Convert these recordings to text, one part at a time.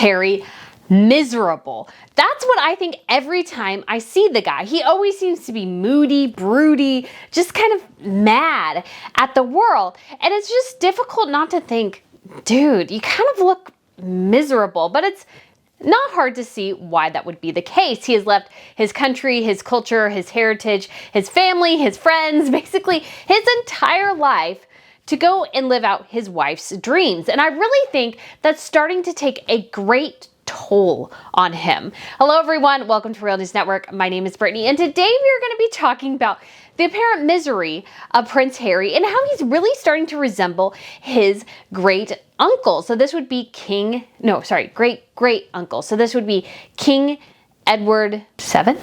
Harry miserable. That's what I think every time I see the guy. He always seems to be moody, broody, just kind of mad at the world. And it's just difficult not to think, dude, you kind of look miserable. But it's not hard to see why that would be the case. He has left his country, his culture, his heritage, his family, his friends, basically his entire life to go and live out his wife's dreams. And I really think that's starting to take a great toll on him. Hello everyone, welcome to Real News Network. My name is Brittany, and today we are going to be talking about the apparent misery of Prince Harry and how he's really starting to resemble his great uncle. So this would be great uncle. So this would be King Edward VII,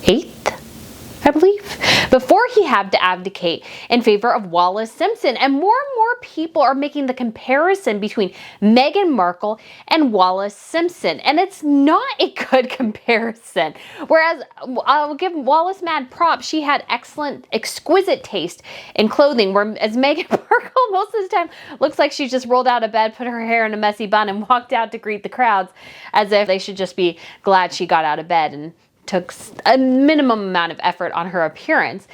VIII, I believe, before he had to abdicate in favor of Wallis Simpson. And more people are making the comparison between Meghan Markle and Wallis Simpson. And it's not a good comparison. Whereas I'll give Wallis mad props. She had excellent, exquisite taste in clothing, whereas Meghan Markle most of the time looks like she just rolled out of bed, put her hair in a messy bun, and walked out to greet the crowds as if they should just be glad she got out of bed and took a minimum amount of effort on her appearance.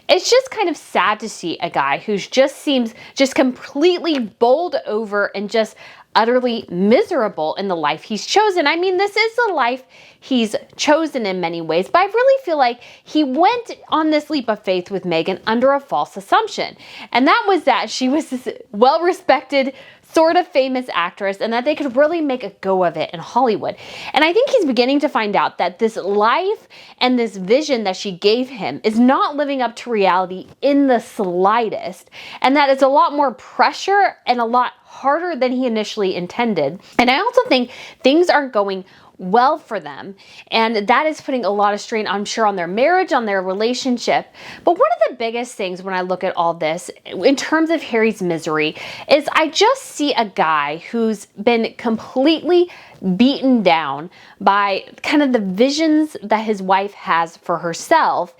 It's just kind of sad to see a guy who just seems just completely bowled over and just utterly miserable in the life he's chosen. I mean, this is the life he's chosen in many ways, but I really feel like he went on this leap of faith with Meghan under a false assumption. And that was that she was this well-respected, sort of famous actress, and that they could really make a go of it in Hollywood. And I think he's beginning to find out that this life and this vision that she gave him is not living up to reality in the slightest, and that it's a lot more pressure and a lot harder than he initially intended. And I also think things aren't going well for them, and that is putting a lot of strain, I'm sure, on their marriage, on their relationship. But one of the biggest things when I look at all this in terms of Harry's misery is I just see a guy who's been completely beaten down by kind of the visions that his wife has for herself.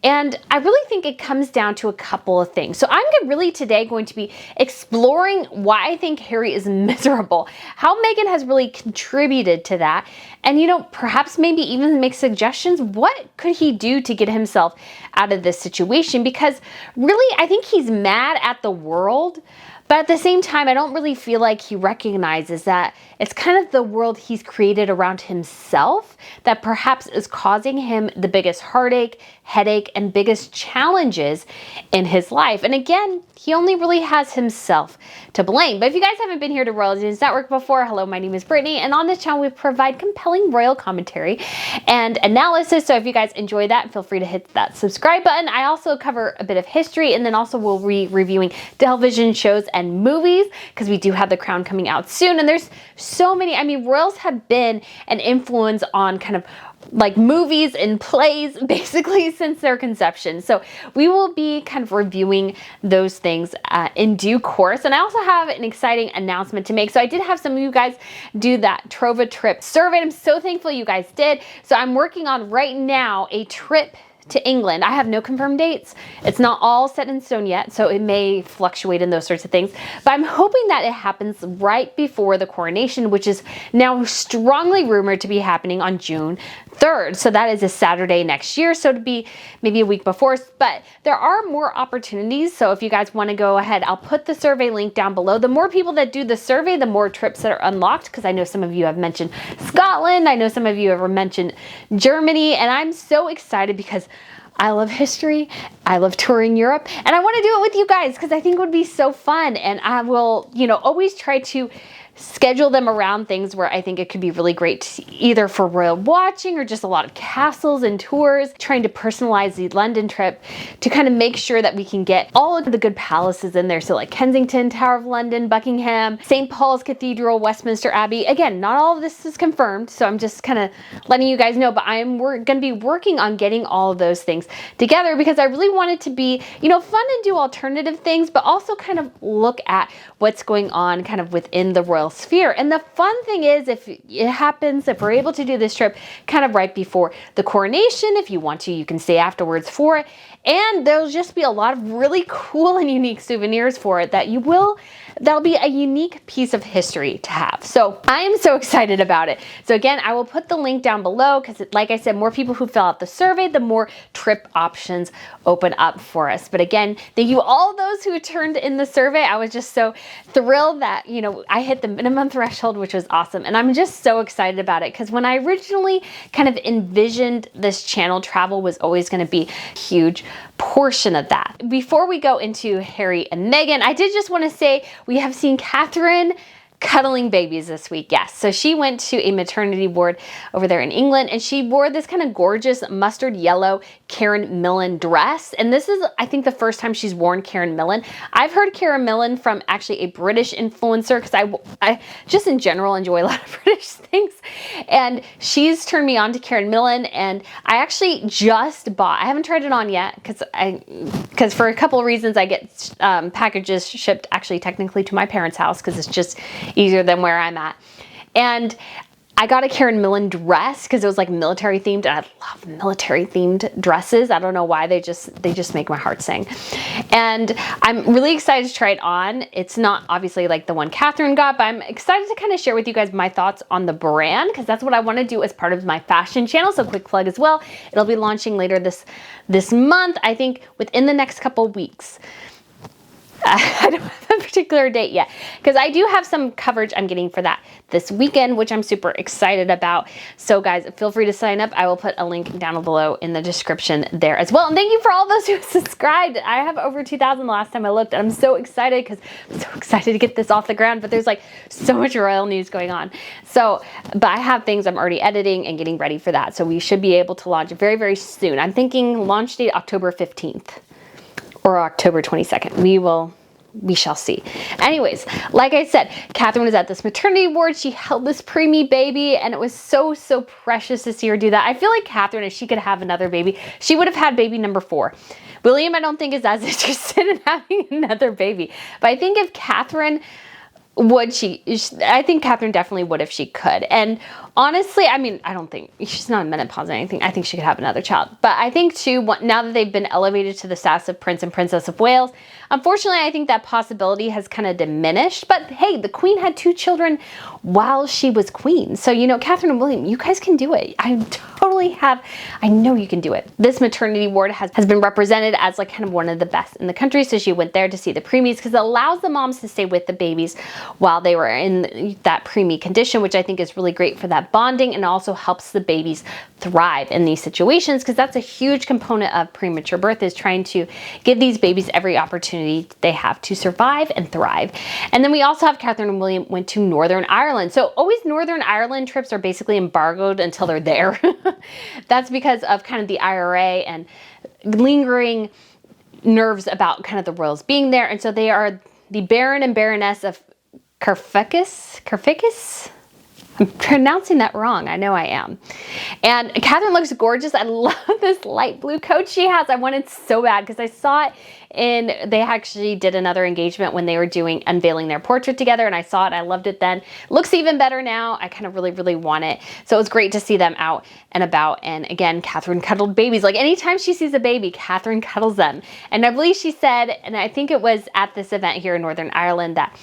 And I really think it comes down to a couple of things. So I'm really today going to be exploring why I think Harry is miserable, how Meghan has really contributed to that, and, you know, perhaps maybe even make suggestions. What could he do to get himself out of this situation? Because really, I think he's mad at the world, but at the same time, I don't really feel like he recognizes that it's kind of the world he's created around himself that perhaps is causing him the biggest heartache, headache, and biggest challenges in his life. And again, he only really has himself to blame. But if you guys haven't been here to Royal News Network before, hello, my name is Brittany, and on this channel we provide compelling royal commentary and analysis. So if you guys enjoy that, feel free to hit that subscribe button. I also cover a bit of history, and then also we'll be reviewing television shows and movies, because we do have The Crown coming out soon. And there's so many, I mean, royals have been an influence on kind of like movies and plays basically since their conception. So we will be kind of reviewing those things in due course. And I also have an exciting announcement to make. So I did have some of you guys do that Trova trip survey, and I'm so thankful you guys did. So I'm working on right now a trip to England. I have no confirmed dates. It's not all set in stone yet, so it may fluctuate in those sorts of things. But I'm hoping that it happens right before the coronation, which is now strongly rumored to be happening on June 3rd. So that is a Saturday next year. So to be maybe a week before, but there are more opportunities. So if you guys want to go ahead, I'll put the survey link down below. The more people that do the survey, the more trips that are unlocked, because I know some of you have mentioned Scotland. I know some of you have mentioned Germany, and I'm so excited because I love history, I love touring Europe, and I want to do it with you guys because I think it would be so fun. And I will, you know, always try to schedule them around things where I think it could be really great to, either for royal watching or just a lot of castles and tours, trying to personalize the London trip to kind of make sure that we can get all of the good palaces in there. So like Kensington, Tower of London, Buckingham, St. Paul's Cathedral, Westminster Abbey. Again, not all of this is confirmed, so I'm just kind of letting you guys know, but we're going to be working on getting all of those things together because I really want it to be, you know, fun and do alternative things, but also kind of look at what's going on kind of within the royal royal sphere. And the fun thing is, if it happens, if we're able to do this trip kind of right before the coronation, if you want to, you can stay afterwards for it. And there'll just be a lot of really cool and unique souvenirs for it that'll be a unique piece of history to have. So I am so excited about it. So again, I will put the link down below because like I said, more people who fill out the survey, the more trip options open up for us. But again, thank you all those who turned in the survey. I was just so thrilled that, you know, I hit the minimum threshold, which was awesome. And I'm just so excited about it because when I originally kind of envisioned this channel, travel was always going to be a huge portion of that. Before we go into Harry and Meghan, I did just want to say we have seen Catherine cuddling babies this week. Yes. So she went to a maternity ward over there in England and she wore this kind of gorgeous mustard yellow Karen Millen dress. And this is, I think, the first time she's worn Karen Millen. I've heard Karen Millen from actually a British influencer because I just in general enjoy a lot of British things. And she's turned me on to Karen Millen and I actually just bought, I haven't tried it on yet because for a couple of reasons I get packages shipped actually technically to my parents' house because it's just easier than where I'm at. And I got a Karen Millen dress because it was like military themed and I love military themed dresses. I don't know why, they just make my heart sing. And I'm really excited to try it on. It's not obviously like the one Catherine got, but I'm excited to kind of share with you guys my thoughts on the brand because that's what I want to do as part of my fashion channel. So quick plug as well. It'll be launching later this month, I think within the next couple weeks. I don't have a particular date yet because I do have some coverage I'm getting for that this weekend, which I'm super excited about. So guys, feel free to sign up. I will put a link down below in the description there as well. And thank you for all those who subscribed. I have over 2,000 the last time I looked and I'm so excited because I'm so excited to get this off the ground, but there's like so much royal news going on. So, but I have things I'm already editing and getting ready for that. So we should be able to launch very, very soon. I'm thinking launch date October 15th. Or October 22nd. We shall see. Anyways, like I said, Catherine was at this maternity ward. She held this preemie baby and it was so, so precious to see her do that. I feel like Catherine, if she could have another baby, she would have had baby number 4. William, I don't think is as interested in having another baby. But I think if Catherine I think Catherine definitely would if she could. And honestly, I mean, I don't think, she's not in menopause or anything. I think she could have another child. But I think too, now that they've been elevated to the status of Prince and Princess of Wales, unfortunately, I think that possibility has kind of diminished. But hey, the Queen had 2 children while she was Queen. So, you know, Catherine and William, you guys can do it. I know you can do it. This maternity ward has been represented as like kind of one of the best in the country. So she went there to see the preemies because it allows the moms to stay with the babies while they were in that preemie condition, which I think is really great for that bonding and also helps the babies thrive in these situations because that's a huge component of premature birth is trying to give these babies every opportunity they have to survive and thrive. And then we also have Catherine and William went to Northern Ireland. So always Northern Ireland trips are basically embargoed until they're there. That's because of kind of the IRA and lingering nerves about kind of the royals being there. And so they are the Baron and Baroness of Carficus? I'm pronouncing that wrong. I know I am. And Catherine looks gorgeous. I love this light blue coat she has. I wanted so bad because I saw it they actually did another engagement when they were unveiling their portrait together and I saw it. I loved it then. Looks even better now. I kind of really, really want it. So it was great to see them out and about. And again, Catherine cuddled babies. Like anytime she sees a baby, Catherine cuddles them. And I believe she said, and I think it was at this event here in Northern Ireland, that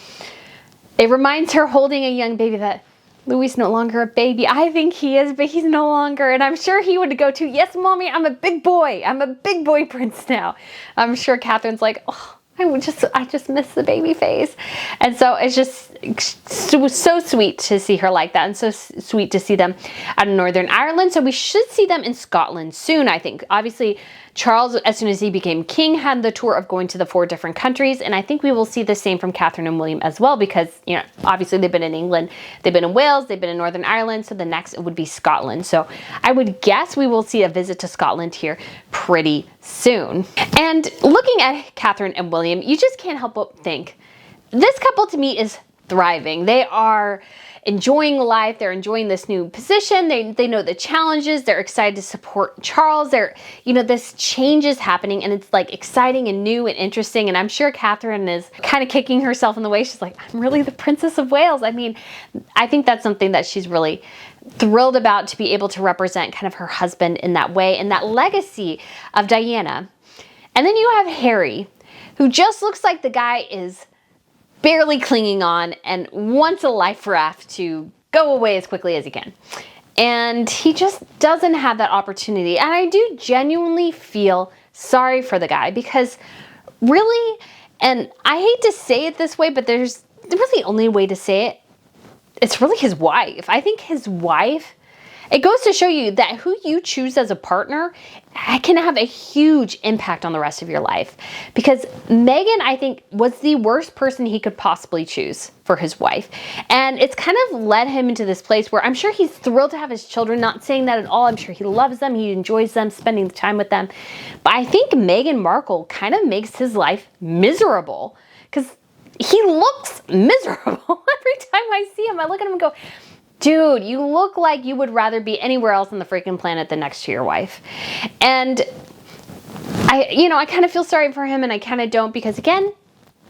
it reminds her holding a young baby that Louis no longer a baby. I think he is, but he's no longer. And I'm sure he would go to, yes, mommy, I'm a big boy. I'm a big boy prince now. I'm sure Catherine's like, oh, I just miss the baby phase. And so it's just so sweet to see her like that and so sweet to see them out in Northern Ireland. So we should see them in Scotland soon, I think. Obviously, Charles, as soon as he became king, had the tour of going to the 4 different countries. And I think we will see the same from Catherine and William as well because, you know, obviously they've been in England, they've been in Wales, they've been in Northern Ireland. So the next would be Scotland. So I would guess we will see a visit to Scotland here pretty soon. And looking at Catherine and William, you just can't help but think this couple to me is thriving. They are enjoying life. They're enjoying this new position. They know the challenges. They're excited to support Charles. This change is happening, and it's like exciting and new and interesting. And I'm sure Catherine is kind of kicking herself in the way. She's like, I'm really the Princess of Wales. I mean, I think that's something that she's really thrilled about, to be able to represent kind of her husband in that way and that legacy of Diana. And then you have Harry, who just looks like the guy is barely clinging on and wants a life raft to go away as quickly as he can. And he just doesn't have that opportunity. And I do genuinely feel sorry for the guy, because really, and I hate to say it this way, but there's really the only way to say it. It's really his wife. I think his wife, it goes to show you that who you choose as a partner can have a huge impact on the rest of your life. Because Meghan, I think, was the worst person he could possibly choose for his wife. And it's kind of led him into this place where I'm sure he's thrilled to have his children, not saying that at all. I'm sure he loves them. He enjoys them, spending time with them. But I think Meghan Markle kind of makes his life miserable, because he looks miserable. Every time I see him, I look at him and go, dude, you look like you would rather be anywhere else on the freaking planet than next to your wife. And I kind of feel sorry for him, and I kind of don't, because again,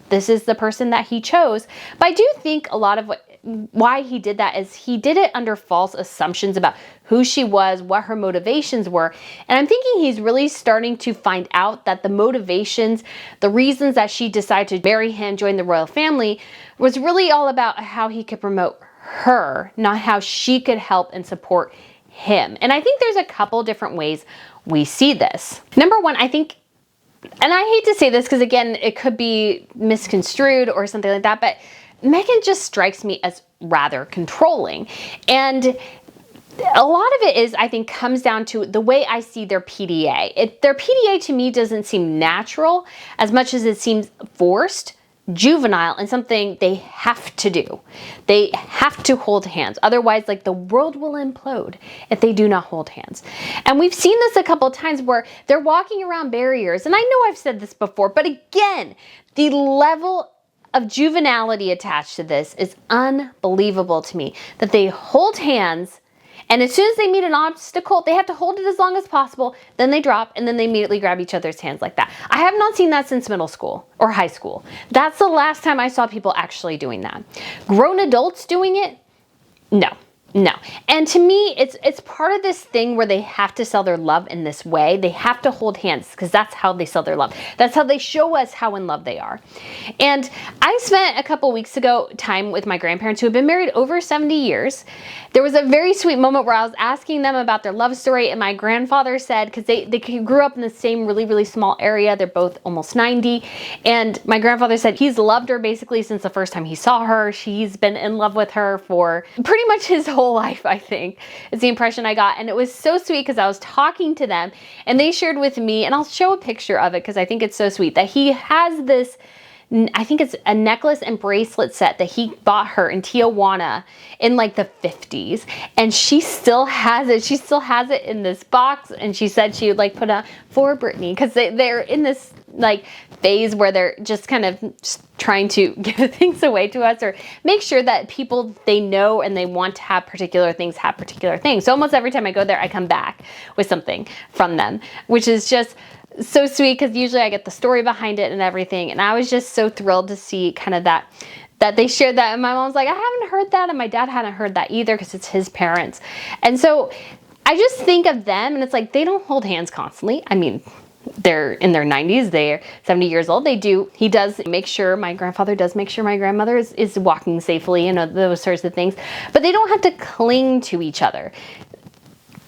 this is the person that he chose. But I do think a lot of why he did that is he did it under false assumptions about who she was, what her motivations were. And I'm thinking he's really starting to find out that the motivations, the reasons that she decided to marry him, join the royal family, was really all about how he could promote her, not how she could help and support him. And I think there's a couple different ways we see this. Number one, I think, and I hate to say this because again, it could be misconstrued or something like that, but Meghan just strikes me as rather controlling. And a lot of it is, I think, comes down to the way I see their PDA. Their PDA to me doesn't seem natural as much as it seems forced, juvenile, and something they have to do. They have to hold hands. Otherwise, like, the world will implode if they do not hold hands. And we've seen this a couple of times where they're walking around barriers. And I know I've said this before, but again, the level of juvenility attached to this is unbelievable to me, that they hold hands, and as soon as they meet an obstacle, they have to hold it as long as possible, then they drop, and then they immediately grab each other's hands like that. I have not seen that since middle school or high school. That's the last time I saw people actually doing that. Grown adults doing it? No. No. And to me, it's part of this thing where they have to sell their love in this way. They have to hold hands because that's how they sell their love. That's how they show us how in love they are. And I spent a couple weeks ago time with my grandparents who have been married over 70 years. There was a very sweet moment where I was asking them about their love story, and my grandfather said, because they grew up in the same really, really small area. They're both almost 90. And my grandfather said he's loved her basically since the first time he saw her. He's been in love with her for pretty much his whole life, I think, is the impression I got. And it was so sweet because I was talking to them and they shared with me, and I'll show a picture of it because I think it's so sweet, that he has this, I think it's a necklace and bracelet set that he bought her in Tijuana in like the 50s. And she still has it. She still has it in this box. And she said she would like put a for Brittany, because they're in this like phase where they're just kind of trying to give things away to us, or make sure that people they know and they want to have particular things have particular things. So almost every time I go there, I come back with something from them, which is just so sweet because usually I get the story behind it and everything. And I was just so thrilled to see kind of that they shared that. And my mom's like, I haven't heard that. And my dad hadn't heard that either because it's his parents. And so I just think of them and it's like, they don't hold hands constantly. I mean, they're in their 90s, they're 70 years old. He does make sure, my grandfather does make sure my grandmother is walking safely, those sorts of things. But they don't have to cling to each other.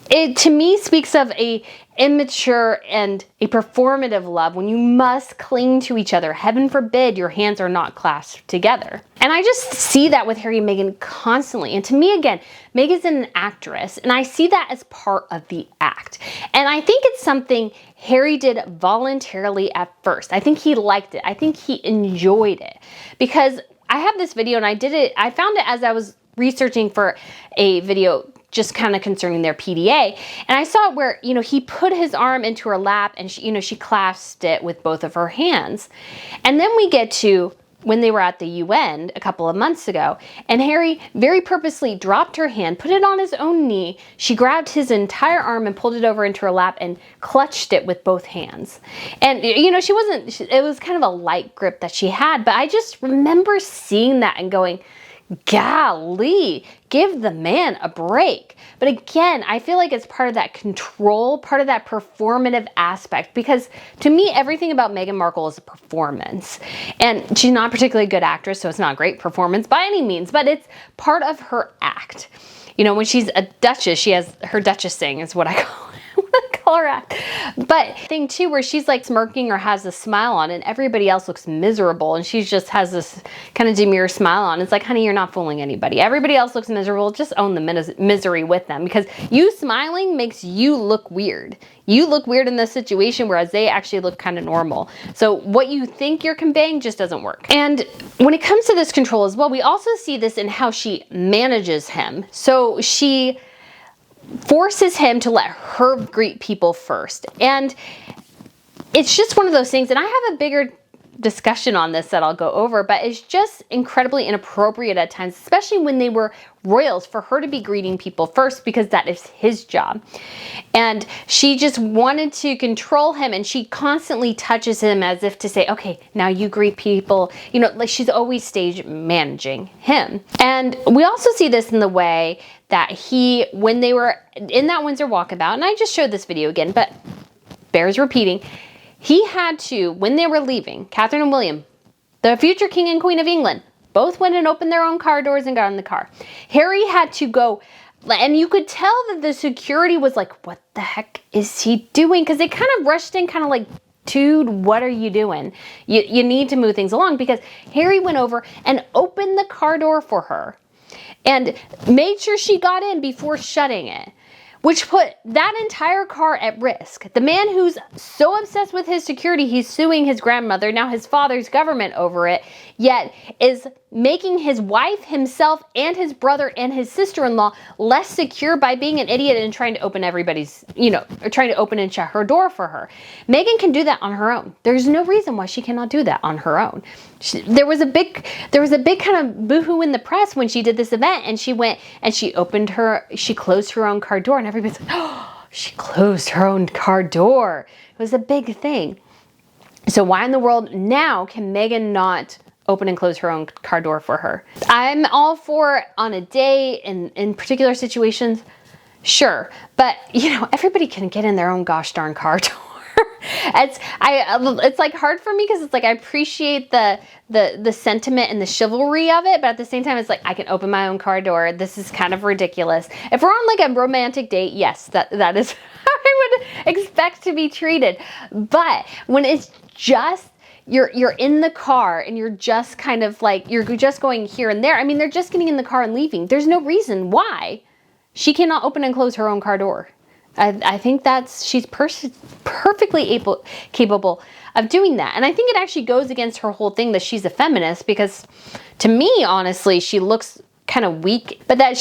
It, to me, speaks of a immature and a performative love when you must cling to each other. Heaven forbid your hands are not clasped together. And I just see that with Harry and Meghan constantly. And to me, again, Meghan's an actress, and I see that as part of the act. And I think it's something Harry did voluntarily at first. I think he liked it. I think he enjoyed it. Because I have this video, and I found it as I was researching for a video just kind of concerning their PDA. And I saw it where, he put his arm into her lap and she clasped it with both of her hands. And then we get to when they were at the UN a couple of months ago. And Harry very purposely dropped her hand, put it on his own knee. She grabbed his entire arm and pulled it over into her lap and clutched it with both hands. And, you know, it was kind of a light grip that she had, but I just remember seeing that and going, golly, give the man a break. But again, I feel like it's part of that control, part of that performative aspect, because to me, everything about Meghan Markle is a performance. And she's not a particularly good actress, so it's not a great performance by any means, but it's part of her act. You know, when she's a duchess, she has her duchessing is what I call it. Her act. But thing too, where she's like smirking or has a smile on and everybody else looks miserable and she just has this kind of demure smile on. It's like, honey, you're not fooling anybody. Everybody else looks miserable. Just own the misery with them, because you smiling makes you look weird. You look weird in this situation, whereas they actually look kind of normal. So what you think you're conveying just doesn't work. And when it comes to this control as well, we also see this in how she manages him. So she forces him to let her greet people first. And it's just one of those things, and I have a bigger discussion on this that I'll go over, but it's just incredibly inappropriate at times, especially when they were royals, for her to be greeting people first, because that is his job. And she just wanted to control him, and she constantly touches him as if to say, okay, now you greet people. You know, like she's always stage managing him. And we also see this in the way that when they were in that Windsor walkabout, and I just showed this video again, but bears repeating, he had to, when they were leaving, Catherine and William, the future King and Queen of England, both went and opened their own car doors and got in the car. Harry had to go, and you could tell that the security was like, what the heck is he doing? Because they kind of rushed in, kind of like, dude, what are you doing? You need to move things along, because Harry went over and opened the car door for her and made sure she got in before shutting it, which put that entire car at risk. The man who's so obsessed with his security, he's suing his grandmother, now his father's government over it, yet is making his wife, himself, and his brother and his sister-in-law less secure by being an idiot and trying to open everybody's, you know, or trying to open and shut her door for her. Meghan can do that on her own. There's no reason why she cannot do that on her own. There was a big kind of boohoo in the press when she did this event, and she went and she closed her own car door, and everybody's like, oh, she closed her own car door. It was a big thing. So why in the world now can Meghan not open and close her own car door for her? I'm all for on a day in particular situations, sure, but you know, everybody can get in their own gosh darn car door. It's like hard for me, because it's like I appreciate the sentiment and the chivalry of it, but at the same time it's like I can open my own car door. This is kind of ridiculous. If we're on like a romantic date, yes, that is how I would expect to be treated. But when it's just you're in the car and you're just kind of like, you're just going here and there. I mean, they're just getting in the car and leaving. There's no reason why she cannot open and close her own car door. I think she's perfectly capable of doing that. And I think it actually goes against her whole thing that she's a feminist, because to me, honestly, she looks kind of weak, but that's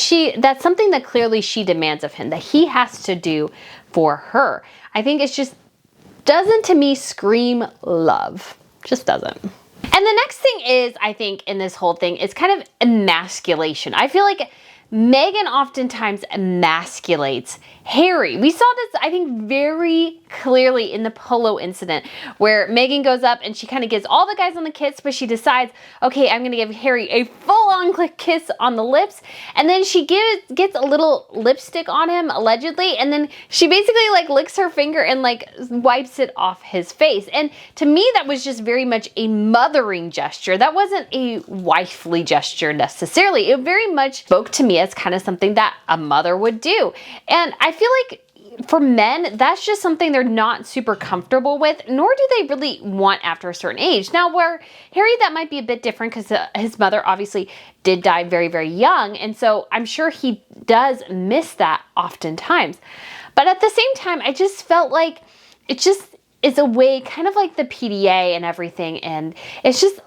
something that clearly she demands of him, that he has to do for her. I think it's just doesn't, to me, scream love. Just doesn't. And the next thing is, I think, in this whole thing is kind of emasculation. I feel like Meghan oftentimes emasculates Harry. We saw this, I think, very clearly in the polo incident, where Meghan goes up and she kind of gives all the guys on the kiss, but she decides, okay, I'm going to give Harry a full-on kiss on the lips, and then she gets a little lipstick on him, allegedly, and then she basically like licks her finger and like wipes it off his face. And to me, that was just very much a mothering gesture. That wasn't a wifely gesture necessarily. It very much spoke to me as kind of something that a mother would do. And I feel like for men, that's just something they're not super comfortable with, nor do they really want after a certain age. Now, where Harry, that might be a bit different, because his mother obviously did die very, very young. And so I'm sure he does miss that oftentimes. But at the same time, I just felt like it just is a way, kind of like the PDA and everything. And it's just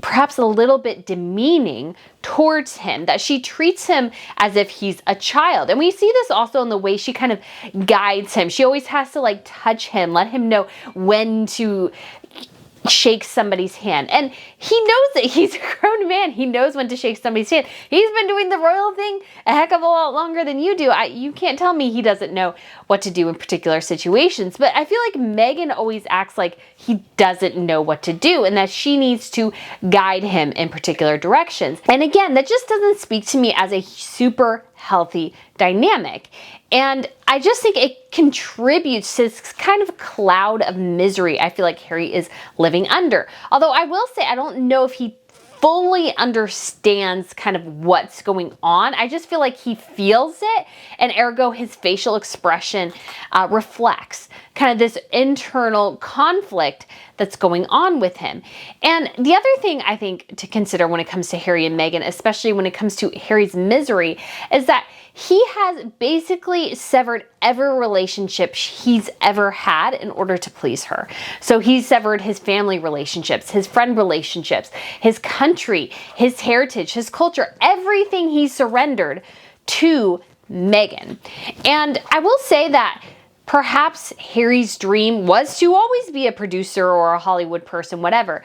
perhaps a little bit demeaning towards him, that she treats him as if he's a child. And we see this also in the way she kind of guides him. She always has to like touch him, let him know when to shake somebody's hand. And he knows it. He's a grown man. He knows when to shake somebody's hand. He's been doing the royal thing a heck of a lot longer than you do. You can't tell me he doesn't know what to do in particular situations. But I feel like Meghan always acts like he doesn't know what to do and that she needs to guide him in particular directions. And again, that just doesn't speak to me as a super healthy dynamic. And I just think it contributes to this kind of cloud of misery I feel like Harry is living under. Although I will say, I don't know if he fully understands kind of what's going on. I just feel like he feels it, and ergo his facial expression reflects kind of this internal conflict that's going on with him. And the other thing I think to consider when it comes to Harry and Meghan, especially when it comes to Harry's misery, is that he has basically severed every relationship he's ever had in order to please her. So he's severed his family relationships, his friend relationships, his country, his heritage, his culture, everything he surrendered to Meghan. And I will say that perhaps Harry's dream was to always be a producer or a Hollywood person, whatever.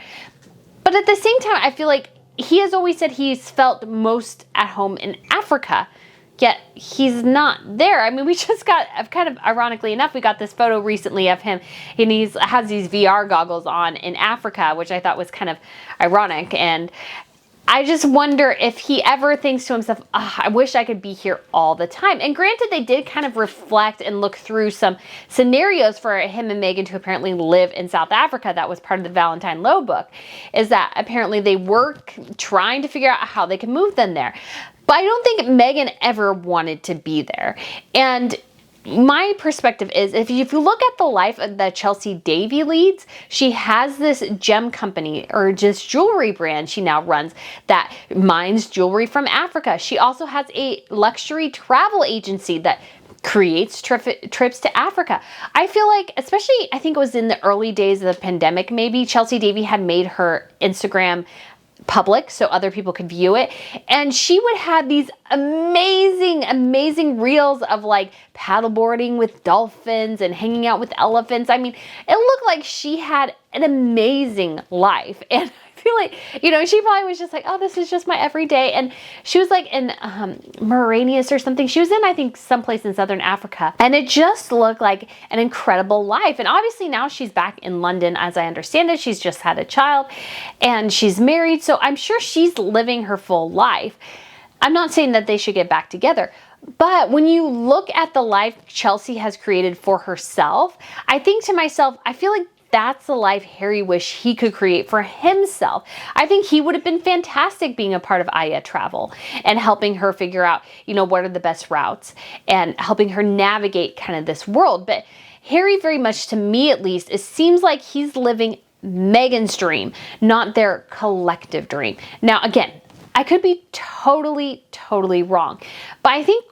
But at the same time, I feel like he has always said he's felt most at home in Africa. Yet he's not there. I mean, we just got, kind of ironically enough, we got this photo recently of him, and he has these VR goggles on in Africa, which I thought was kind of ironic. And I just wonder if he ever thinks to himself, I wish I could be here all the time. And granted, they did kind of reflect and look through some scenarios for him and Meghan to apparently live in South Africa. That was part of the Valentine Lowe book, is that apparently they were trying to figure out how they could move them there. But I don't think Meghan ever wanted to be there. And my perspective is, if you look at the life that Chelsea Davy leads, she has this gem company, or just jewelry brand she now runs, that mines jewelry from Africa. She also has a luxury travel agency that creates trips to Africa. I feel like, especially, I think it was in the early days of the pandemic, maybe, Chelsea Davy had made her Instagram public so other people could view it, and she would have these amazing reels of like paddleboarding with dolphins and hanging out with elephants. I mean, it looked like she had an amazing life. And I feel like, you know, she probably was just like, oh, this is just my everyday. And she was like in Mauritius or something. She was in, I think, someplace in Southern Africa. And it just looked like an incredible life. And obviously now she's back in London, as I understand it. She's just had a child and she's married. So I'm sure she's living her full life. I'm not saying that they should get back together. But when you look at the life Chelsea has created for herself, I think to myself, I feel like that's the life Harry wished he could create for himself. I think he would have been fantastic being a part of Aya Travel and helping her figure out, you know, what are the best routes and helping her navigate kind of this world. But Harry, very much to me at least, it seems like he's living Meghan's dream, not their collective dream. Now, again, I could be totally wrong, but I think,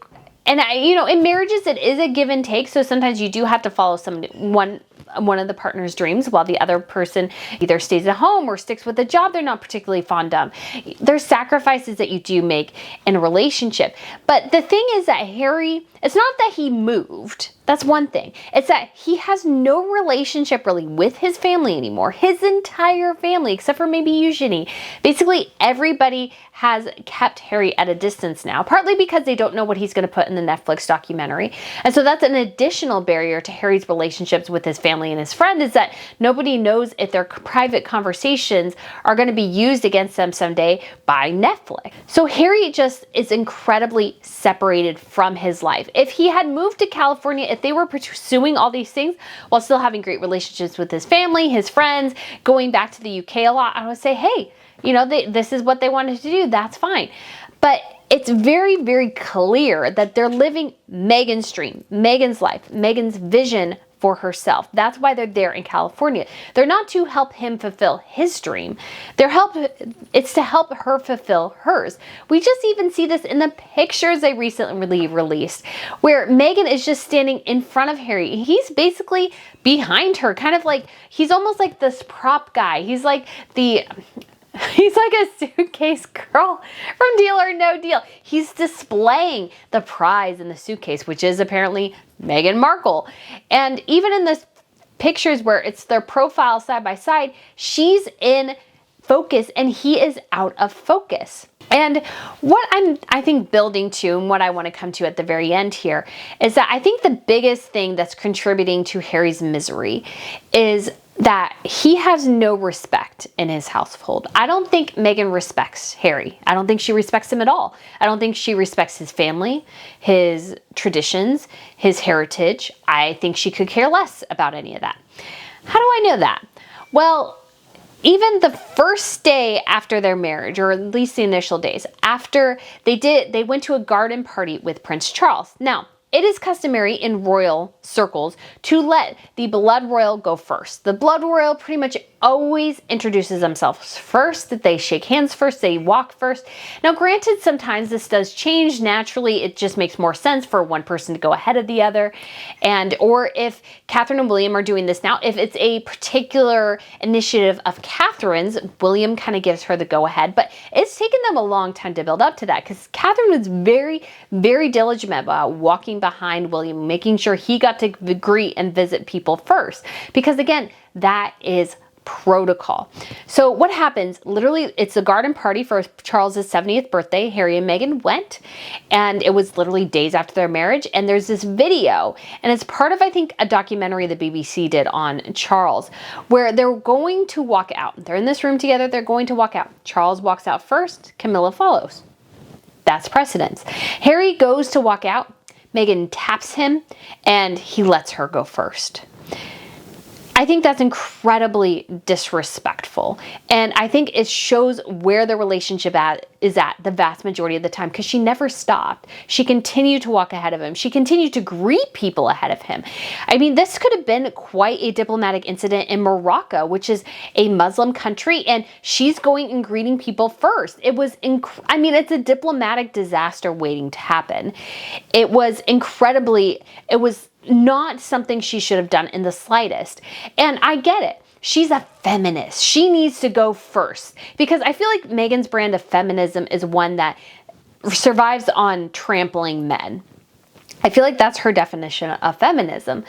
and you know, in marriages, it is a give and take. So sometimes you do have to follow one of the partner's dreams while the other person either stays at home or sticks with a job they're not particularly fond of. There's sacrifices that you do make in a relationship. But the thing is that Harry, it's not that he moved. That's one thing. It's that he has no relationship really with his family anymore. His entire family, except for maybe Eugenie. Basically, everybody has kept Harry at a distance now, partly because they don't know what he's going to put in the Netflix documentary. And so that's an additional barrier to Harry's relationships with his family and his friend, is that nobody knows if their private conversations are going to be used against them someday by Netflix. So Harry just is incredibly separated from his life. If he had moved to California, if they were pursuing all these things while still having great relationships with his family, his friends, going back to the UK a lot, I would say, hey, you know, this is what they wanted to do. That's fine. But it's very clear that they're living Meghan's dream, Meghan's life, Meghan's vision for herself. That's why they're there in California. They're not to help him fulfill his dream. It's to help her fulfill hers. We just even see this in the pictures they recently released, where Meghan is just standing in front of Harry. He's basically behind her, kind of like, he's almost like this prop guy. He's like a suitcase girl from Deal or No Deal. He's displaying the prize in the suitcase, which is apparently Meghan Markle. And even in this pictures where it's their profile side by side, she's in focus and he is out of focus. And what I think building to, and what I want to come to at the very end here, is that I think the biggest thing that's contributing to Harry's misery is that he has no respect in his household. I don't think Meghan respects Harry. I don't think she respects him at all. I don't think she respects his family, his traditions, his heritage. I think she could care less about any of that. How do I know that? Well, even the first day after their marriage, or at least the initial days, after they went to a garden party with Prince Charles. Now, it is customary in royal circles to let the blood royal go first. The blood royal pretty much always introduces themselves first, that they shake hands first, they walk first. Now, granted, sometimes this does change naturally. It just makes more sense for one person to go ahead of the other. Or if Catherine and William are doing this now, if it's a particular initiative of Catherine's, William kind of gives her the go ahead. But it's taken them a long time to build up to that, because Catherine was very, very diligent about walking behind William, making sure he got to greet and visit people first. Because again, that is protocol. So what happens, literally, it's a garden party for Charles's 70th birthday. Harry and Meghan went, and it was literally days after their marriage. And there's this video, and it's part of, I think, a documentary the BBC did on Charles, where they're going to walk out. They're in this room together. They're going to walk out. Charles walks out first. Camilla follows. That's precedence. Harry goes to walk out. Meghan taps him, and he lets her go first. I think that's incredibly disrespectful. And I think it shows where the relationship is at the vast majority of the time, because she never stopped. She continued to walk ahead of him. She continued to greet people ahead of him. I mean, this could have been quite a diplomatic incident in Morocco, which is a Muslim country, and she's going and greeting people first. It was, it's a diplomatic disaster waiting to happen. It was not something she should have done in the slightest. And I get it. She's a feminist. She needs to go first, because I feel like Meghan's brand of feminism is one that survives on trampling men. I feel like that's her definition of feminism.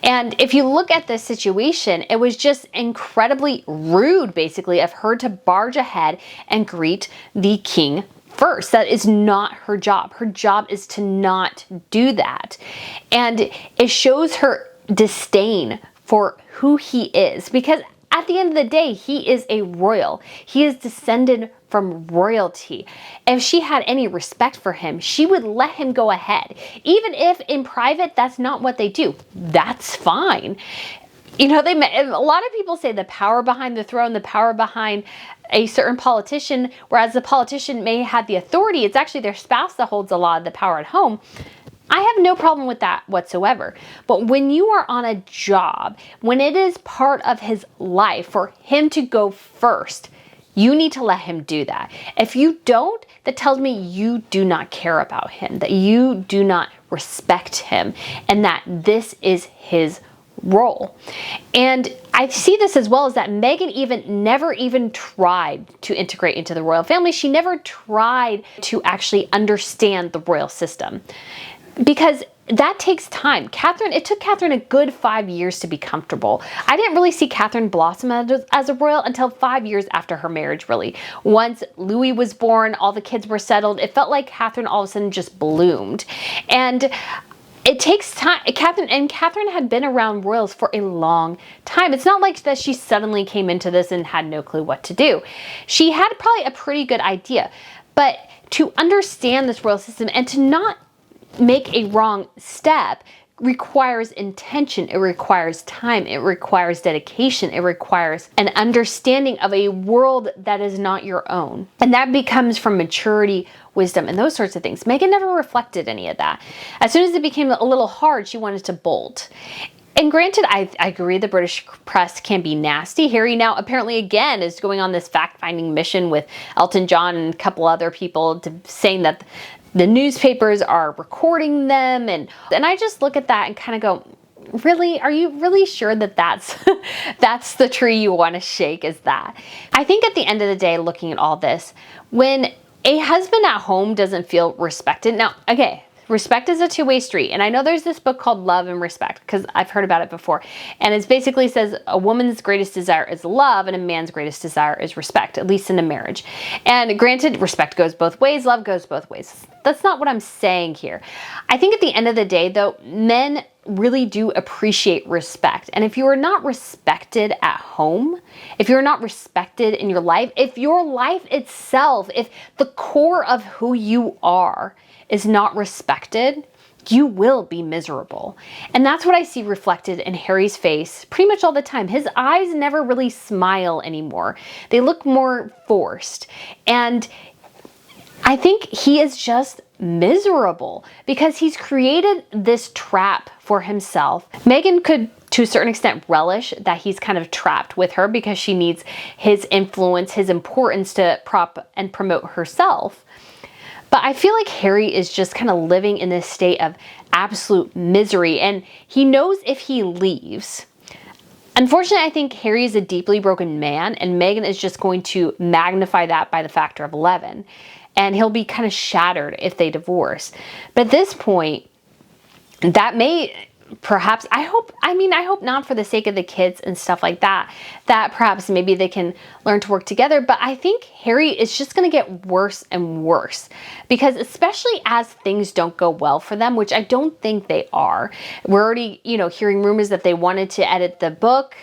And if you look at this situation, it was just incredibly rude, basically, of her to barge ahead and greet the king first. That is not her job. Her job is to not do that. And it shows her disdain for who he is, because at the end of the day, he is a royal. He is descended from royalty. If she had any respect for him, she would let him go ahead. Even if in private, that's not what they do. That's fine. You know, a lot of people say the power behind the throne, the power behind a certain politician, whereas the politician may have the authority, it's actually their spouse that holds a lot of the power at home. I have no problem with that whatsoever. But when you are on a job, when it is part of his life for him to go first, you need to let him do that. If you don't, that tells me you do not care about him, that you do not respect him, and that this is his role. And I see this as well as that Meghan never even tried to integrate into the royal family. She never tried to actually understand the royal system, because that takes time. It took Catherine a good 5 years to be comfortable. I didn't really see Catherine blossom as a royal until 5 years after her marriage, really. Once Louis was born, all the kids were settled, it felt like Catherine all of a sudden just bloomed. And it takes time. Catherine had been around royals for a long time. It's not like that she suddenly came into this and had no clue what to do. She had probably a pretty good idea, but to understand this royal system and to not make a wrong step requires intention, it requires time, it requires dedication, it requires an understanding of a world that is not your own. And that becomes from maturity, wisdom, and those sorts of things. Meghan never reflected any of that. As soon as it became a little hard, she wanted to bolt. And granted, I agree the British press can be nasty. Harry now apparently again is going on this fact-finding mission with Elton John and a couple other people saying that the newspapers are recording them. And I just look at that and kind of go, really? Are you really sure that that's the tree you want to shake, is that? I think at the end of the day, looking at all this, when a husband at home doesn't feel respected, now, okay, Respect is a two-way street. And I know there's this book called Love and Respect, because I've heard about it before. And it basically says a woman's greatest desire is love and a man's greatest desire is respect, at least in a marriage. And granted, respect goes both ways, love goes both ways. That's not what I'm saying here. I think at the end of the day, though, men really do appreciate respect. And if you are not respected at home, if you're not respected in your life, if your life itself, if the core of who you are is not respected, you will be miserable. And that's what I see reflected in Harry's face pretty much all the time. His eyes never really smile anymore. They look more forced. And I think he is just miserable because he's created this trap for himself. Meghan could, to a certain extent, relish that he's kind of trapped with her because she needs his influence, his importance to prop and promote herself. But I feel like Harry is just kind of living in this state of absolute misery, and he knows if he leaves. Unfortunately, I think Harry is a deeply broken man, and Meghan is just going to magnify that by the factor of 11. And he'll be kind of shattered if they divorce. But at this point, that may perhaps, I hope not for the sake of the kids and stuff like that, that perhaps maybe they can learn to work together. But I think Harry is just going to get worse and worse, because especially as things don't go well for them, which I don't think they are. We're already, hearing rumors that they wanted to edit the book.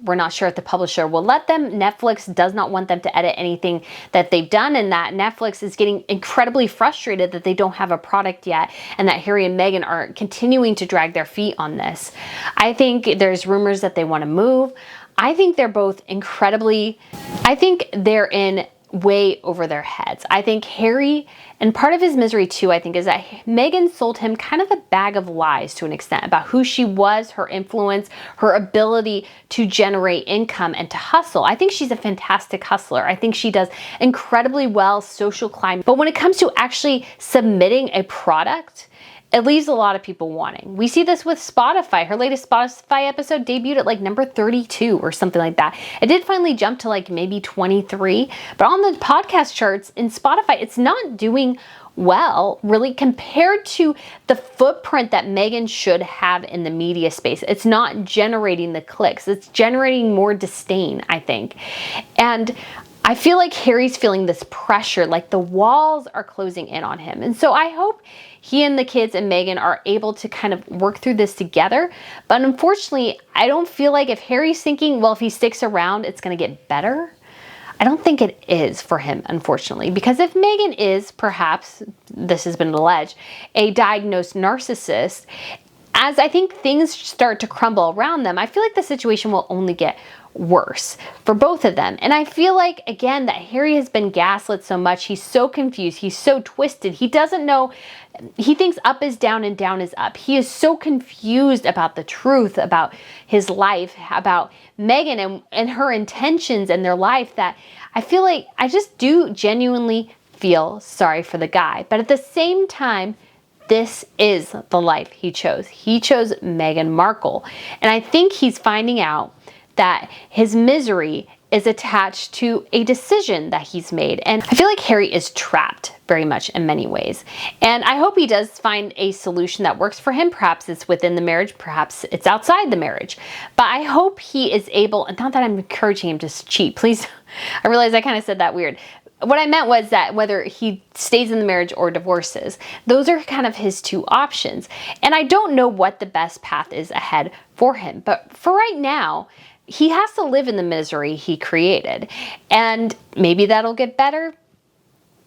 We're not sure if the publisher will let them. Netflix does not want them to edit anything that they've done, and that Netflix is getting incredibly frustrated that they don't have a product yet, and that Harry and Meghan are continuing to drag their feet on this. I think there's rumors that they want to move. I think they're both I think they're in way over their heads. I think Harry, and part of his misery too, I think, is that Meghan sold him kind of a bag of lies to an extent about who she was, her influence, her ability to generate income and to hustle. I think she's a fantastic hustler. I think she does incredibly well social climbing. But when it comes to actually submitting a product, it leaves a lot of people wanting. We see this with Spotify. Her latest Spotify episode debuted at like number 32 or something like that. It did finally jump to like maybe 23, but on the podcast charts in Spotify, it's not doing well, really, compared to the footprint that Meghan should have in the media space. It's not generating the clicks. It's generating more disdain, I think. And I feel like Harry's feeling this pressure, like the walls are closing in on him. And so I hope he and the kids and Meghan are able to kind of work through this together. But unfortunately, I don't feel like if Harry's thinking, well, if he sticks around, it's going to get better. I don't think it is for him, unfortunately, because if Meghan is, perhaps, this has been alleged, a diagnosed narcissist, as I think things start to crumble around them, I feel like the situation will only get worse for both of them. And I feel like, again, that Harry has been gaslit so much. He's so confused. He's so twisted. He doesn't know. He thinks up is down and down is up. He is so confused about the truth about his life, about Meghan and her intentions and their life, that I feel like I just do genuinely feel sorry for the guy. But at the same time, this is the life he chose. He chose Meghan Markle. And I think he's finding out that his misery is attached to a decision that he's made. And I feel like Harry is trapped very much in many ways. And I hope he does find a solution that works for him. Perhaps it's within the marriage, perhaps it's outside the marriage. But I hope he is able, and not that I'm encouraging him to cheat, please. I realize I kind of said that weird. What I meant was that whether he stays in the marriage or divorces, those are kind of his two options. And I don't know what the best path is ahead for him. But for right now, he has to live in the misery he created. And maybe that'll get better,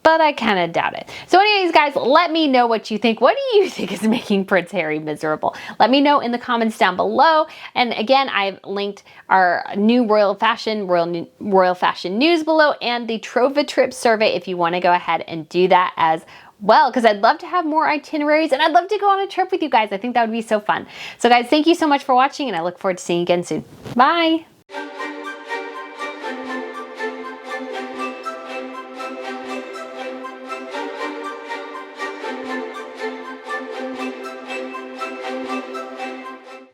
but I kind of doubt it. So anyways, guys, let me know what you think. What do you think is making Prince Harry miserable? Let me know in the comments down below. And again, I've linked our new royal fashion news below, and the Trova trip survey if you want to go ahead and do that as well, because I'd love to have more itineraries and I'd love to go on a trip with you guys. I think that would be so fun. So guys, thank you so much for watching, and I look forward to seeing you again soon. Bye.